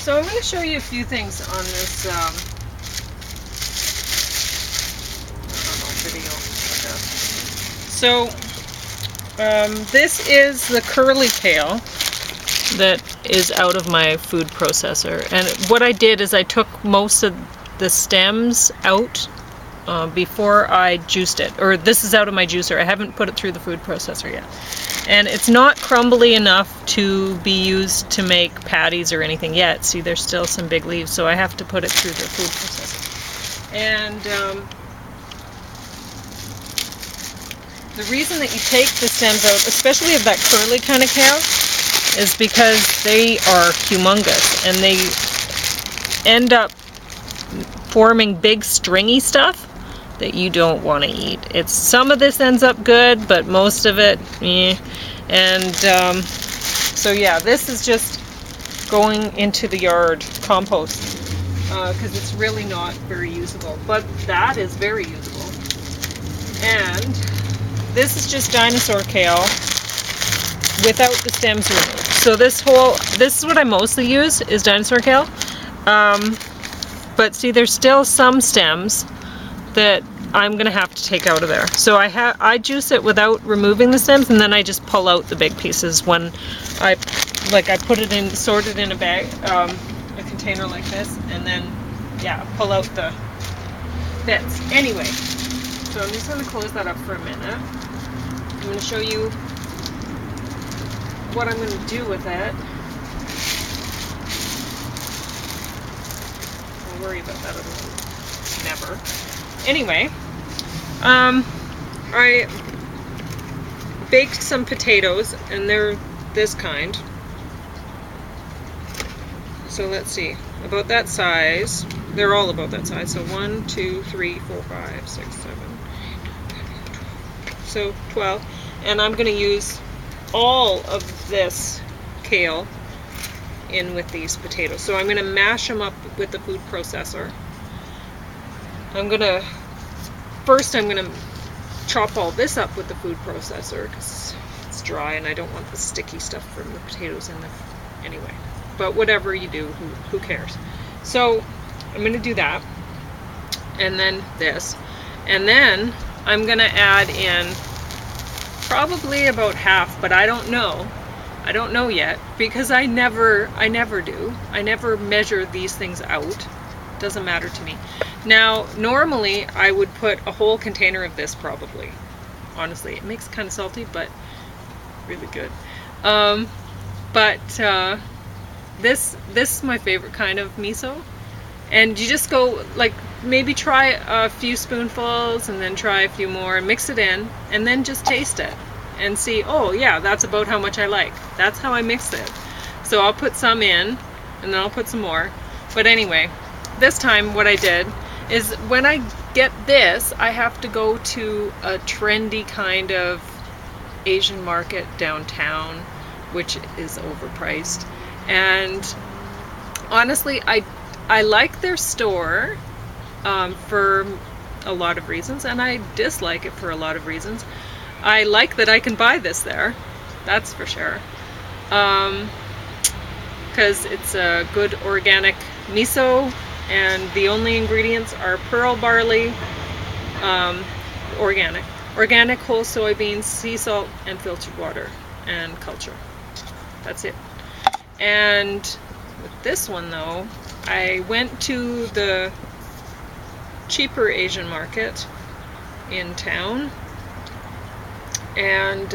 So I'm going to show you a few things on this video. So this is the curly kale that is out of my food processor, and what I did is I took most of the stems out before I juiced it, or this is out of my juicer. I haven't put it through the food processor yet, and it's not crumbly enough to be used to make patties or anything yet. See, there's still some big leaves, so I have to put it through the food processor. And the reason that you take the stems out, especially of that curly kind of kale, is because they are humongous and they end up forming big stringy stuff that you don't want to eat. Some of this ends up good, but most of it, eh. And so yeah, this is just going into the yard compost because it's really not very usable, but that is very usable. And this is just dinosaur kale without the stems removed. So this is what I mostly use, is dinosaur kale. But see, there's still some stems that I'm gonna have to take out of there. So I juice it without removing the stems, and then I just pull out the big pieces when I put it in, sort it in a bag, a container like this, and then yeah, pull out the bits. Anyway, so I'm just gonna close that up for a minute. I'm gonna show you what I'm going to do with it. I'll worry about that never. Anyway, I baked some potatoes, and they're this kind. So let's see, about that size. They're all about that size. So 1, 2, 3, 4, 5, 6, 7, 8, 12. So 12. And I'm going to use all of this kale in with these potatoes. So I'm going to mash them up with the food processor. First I'm going to chop all this up with the food processor because it's dry and I don't want the sticky stuff from the potatoes in there anyway. But whatever you do, who cares? So I'm going to do that, and then this, and then I'm going to add in probably about half, but I don't know. I don't know yet because I never do. I never measure these things out. Doesn't matter to me. Now, normally I would put a whole container of this probably. Honestly, it makes it kind of salty, but really good. This is my favorite kind of miso. And you just go, like, maybe try a few spoonfuls and then try a few more and mix it in and then just taste it and see, oh yeah, that's about how much I like. That's how I mix it. So I'll put some in and then I'll put some more. But anyway, this time what I did is when I get this, I have to go to a trendy kind of Asian market downtown, which is overpriced. And honestly, I like their store for a lot of reasons, and I dislike it for a lot of reasons. I like that I can buy this there, that's for sure, because it's a good organic miso, and the only ingredients are pearl barley, organic whole soybeans, sea salt, and filtered water, and culture. That's it. And with this one though, I went to the cheaper Asian market in town, and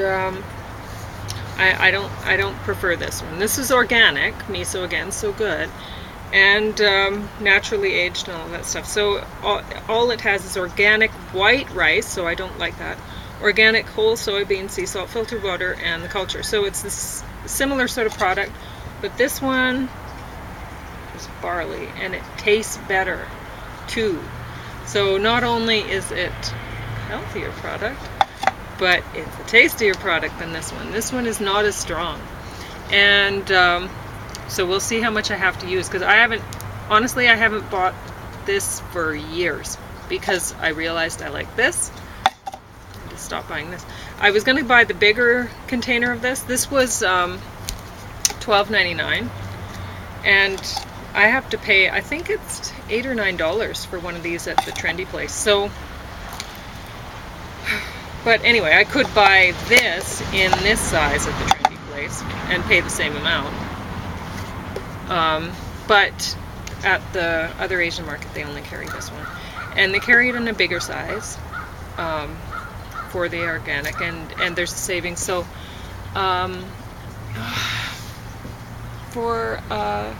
I don't prefer this one. This is organic miso again, so good, and naturally aged and all that stuff. So all it has is organic white rice, so I don't like that. Organic whole soybean, sea salt, filtered water, and the culture. So it's this similar sort of product, but this one is barley, and it tastes better too. So not only is it a healthier product, but it's a tastier product than this one. This one is not as strong. And so we'll see how much I have to use, because I haven't bought this for years because I realized I like this. I just stopped buying this. I was going to buy the bigger container of this. This was $12.99, and I have to pay, I think it's $8 or $9 for one of these at the trendy place. So, but anyway, I could buy this in this size at the trendy place and pay the same amount. But at the other Asian market, they only carry this one. And they carry it in a bigger size for the organic, and there's a savings. So for a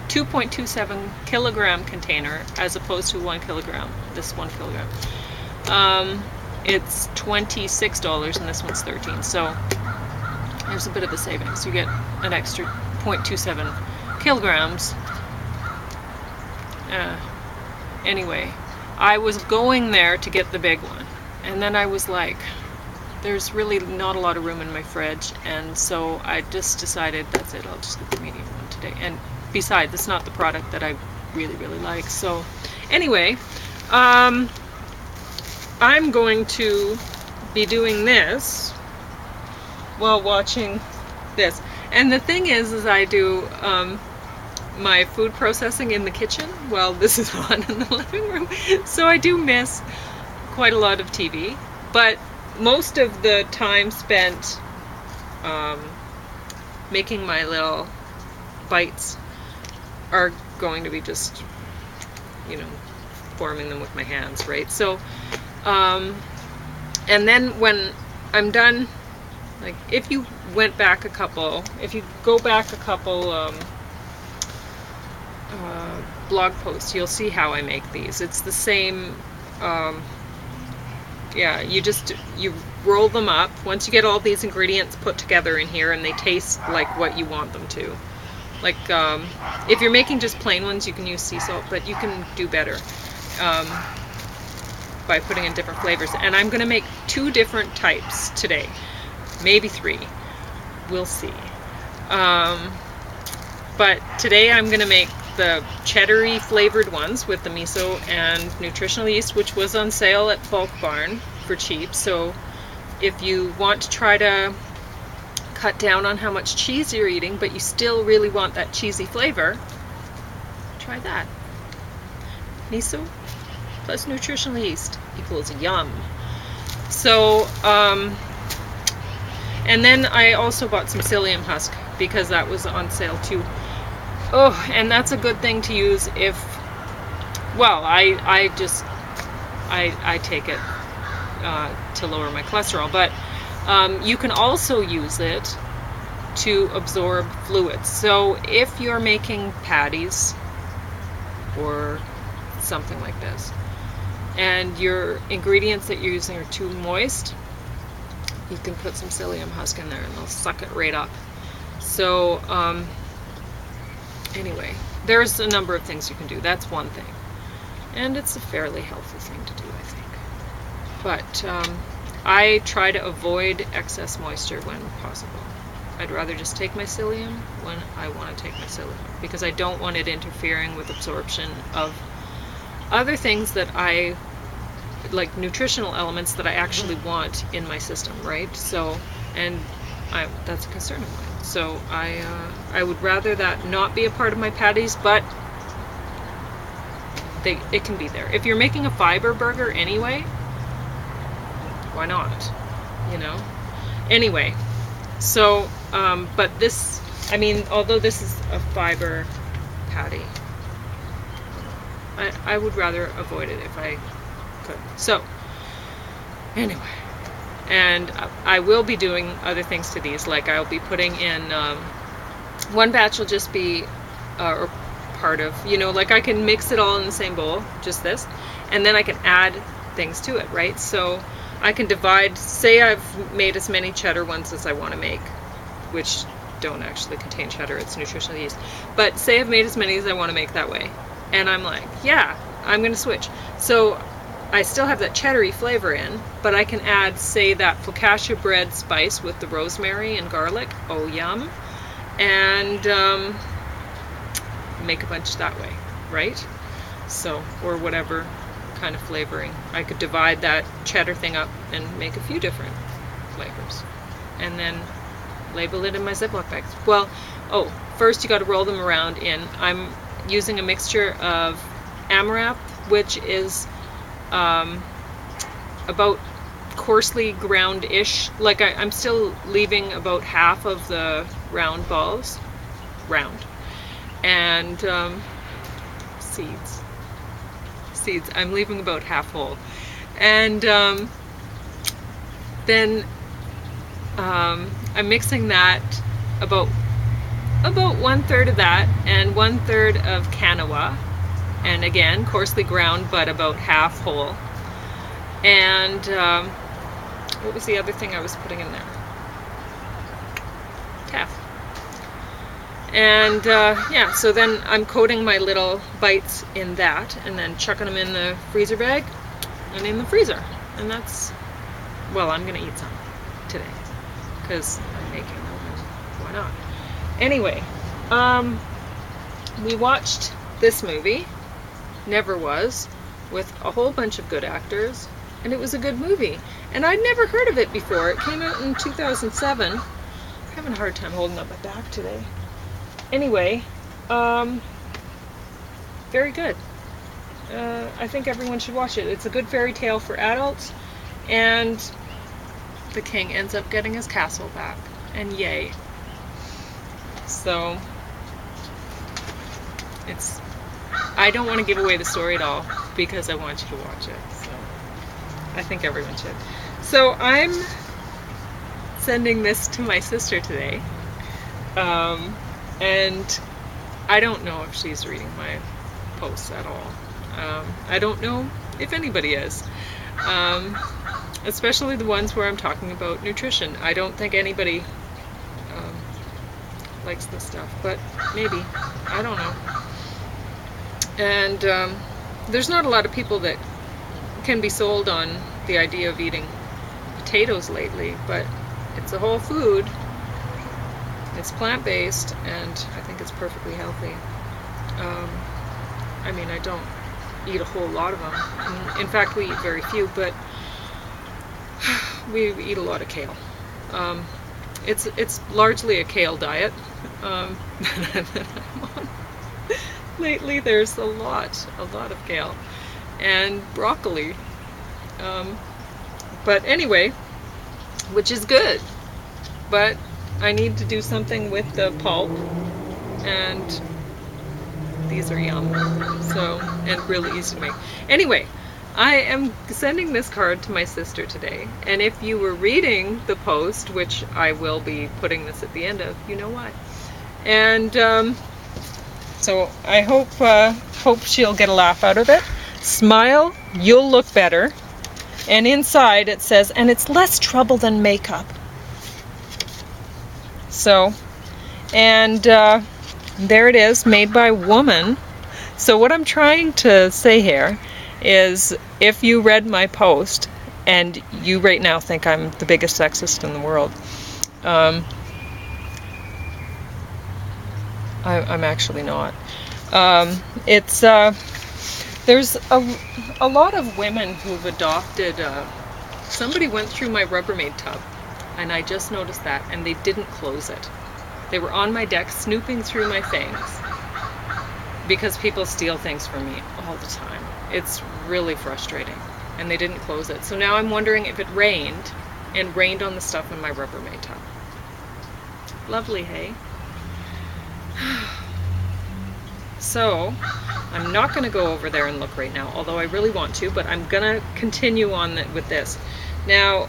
2.27 kilogram container, as opposed to 1 kilogram, this 1 kilogram, it's $26 and this one's $13. So there's a bit of a savings. You get an extra 0.27 kilograms. Anyway, I was going there to get the big one, and then I was like, there's really not a lot of room in my fridge, and so I just decided, that's it, I'll just get the medium one today. And besides, it's not the product that I really, really like. So anyway, I'm going to be doing this while watching this. And the thing is I do my food processing in the kitchen while this is on in the living room. So I do miss quite a lot of TV, but most of the time spent making my little bites are going to be just, you know, forming them with my hands, right? So, and then when I'm done, like if you go back a couple blog posts, you'll see how I make these. It's the same, yeah, you roll them up. Once you get all these ingredients put together in here and they taste like what you want them to. Like, if you're making just plain ones, you can use sea salt, but you can do better by putting in different flavors. And I'm going to make 2 different types today, maybe 3. We'll see. But today I'm going to make the cheddar-y flavored ones with the miso and nutritional yeast, which was on sale at Bulk Barn for cheap. So if you want to try to cut down on how much cheese you're eating, but you still really want that cheesy flavor, try that. Miso plus nutritional yeast equals yum. So, and then I also bought some psyllium husk because that was on sale too. Oh, and that's a good thing to use if, well, I take it to lower my cholesterol, but you can also use it to absorb fluids. So if you're making patties or something like this, and your ingredients that you're using are too moist, you can put some psyllium husk in there and they'll suck it right up. So anyway, there's a number of things you can do. That's one thing, and it's a fairly healthy thing to do, I think. But I try to avoid excess moisture when possible. I'd rather just take my psyllium when I want to take my psyllium, because I don't want it interfering with absorption of other things that I like, nutritional elements that I actually want in my system, right? So, and that's a concern of mine. So I would rather that not be a part of my patties, but it can be there. If you're making a fiber burger anyway, why not? You know? Anyway, so, but this, I mean, although this is a fiber patty, I would rather avoid it if I could. So, anyway. And I will be doing other things to these, like I'll be putting in, one batch will just be, or part of, you know, like I can mix it all in the same bowl, just this, and then I can add things to it, right? So I can divide, say I've made as many cheddar ones as I want to make, which don't actually contain cheddar, it's nutritional yeast, but say I've made as many as I want to make that way, and I'm like, yeah, I'm going to switch. So I still have that cheddar-y flavor in, but I can add, say, that focaccia bread spice with the rosemary and garlic. Oh, yum. And make a bunch that way, right? So, or whatever kind of flavoring. I could divide that cheddar thing up and make a few different flavors. And then label it in my Ziploc bags. Well, oh, first you got to roll them around in. I'm using a mixture of amaranth, which is about coarsely ground-ish. Like I'm still leaving about half of the round balls round, and seeds. I'm leaving about half whole, and then I'm mixing that about 1/3 of that and 1/3 of quinoa, and again coarsely ground but about half whole. And what was the other thing I was putting in there? Teff. And yeah, so then I'm coating my little bites in that and then chucking them in the freezer bag and in the freezer. And that's, well, I'm gonna eat some today because I'm making them, and why not? Anyway, we watched this movie, Never Was, with a whole bunch of good actors, and it was a good movie. And I'd never heard of it before. It came out in 2007. I'm having a hard time holding up my back today. Anyway, very good. I think everyone should watch it. It's a good fairy tale for adults, and the king ends up getting his castle back, and yay. So, I don't want to give away the story at all because I want you to watch it. So, I think everyone should. So, I'm sending this to my sister today. And I don't know if she's reading my posts at all. I don't know if anybody is. Especially the ones where I'm talking about nutrition. I don't think anybody likes this stuff, but maybe. I don't know. And there's not a lot of people that can be sold on the idea of eating potatoes lately, but it's a whole food. It's plant-based, and I think it's perfectly healthy. I mean, I don't eat a whole lot of them. In fact, we eat very few, but we eat a lot of kale. It's largely a kale diet that I'm on. Lately, there's a lot of kale and broccoli. But anyway, which is good, but I need to do something with the pulp, and these are yum, so, and really easy to make. Anyway, I am sending this card to my sister today, and if you were reading the post, which I will be putting this at the end of, you know why. And so I hope she'll get a laugh out of it. Smile, you'll look better. And inside it says, and it's less trouble than makeup. So, and there it is, made by woman. So what I'm trying to say here is, if you read my post, and you right now think I'm the biggest sexist in the world, I'm actually not. There's a lot of women who've adopted, somebody went through my Rubbermaid tub, and I just noticed that, and they didn't close it. They were on my deck snooping through my things, because people steal things from me all the time. It's really frustrating, and they didn't close it. So now I'm wondering if it rained, and rained on the stuff in my Rubbermaid tub. Lovely, hey? So, I'm not going to go over there and look right now, although I really want to, but I'm going to continue on with this. Now,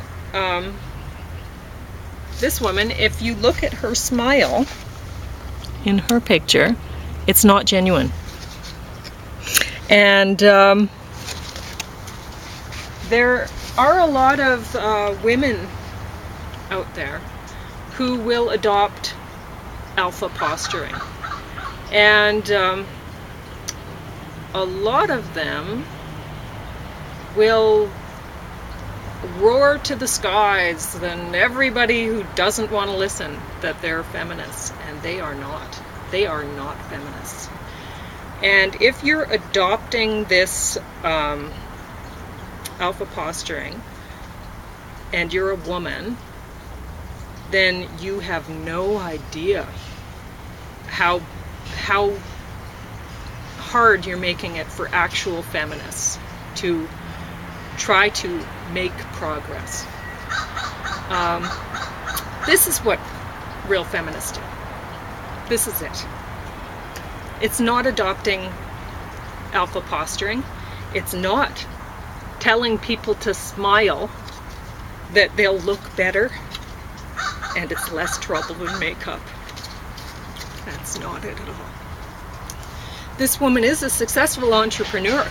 this woman, if you look at her smile in her picture, it's not genuine. And there are a lot of women out there who will adopt alpha posturing. And a lot of them will roar to the skies than everybody who doesn't want to listen that they're feminists, and they are not. They are not feminists. And if you're adopting this alpha posturing and you're a woman, then you have no idea how hard you're making it for actual feminists to try to make progress. This is what real feminists do. This is it. It's not adopting alpha posturing. It's not telling people to smile, that they'll look better and it's less trouble than makeup. That's not it at all. This woman is a successful entrepreneur.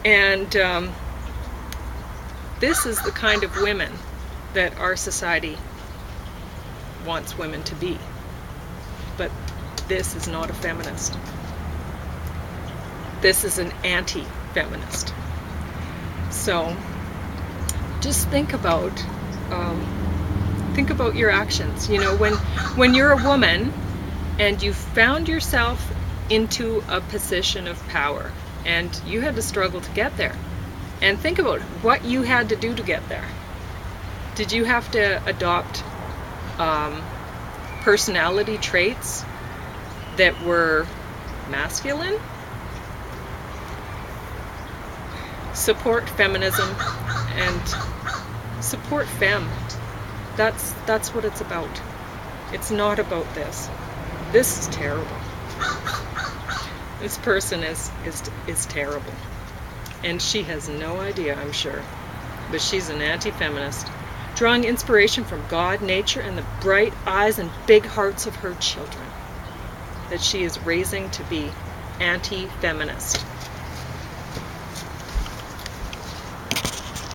And this is the kind of women that our society wants women to be. But this is not a feminist. This is an anti-feminist. So just think about your actions. You know, when you're a woman and you found yourself into a position of power and you had to struggle to get there, and think about what you had to do to get there. Did you have to adopt personality traits that were masculine? Support feminism and support femme. That's what it's about. It's not about this. This is terrible. This person is terrible. And she has no idea, I'm sure. But she's an anti-feminist, drawing inspiration from God, nature, and the bright eyes and big hearts of her children that she is raising to be anti-feminist.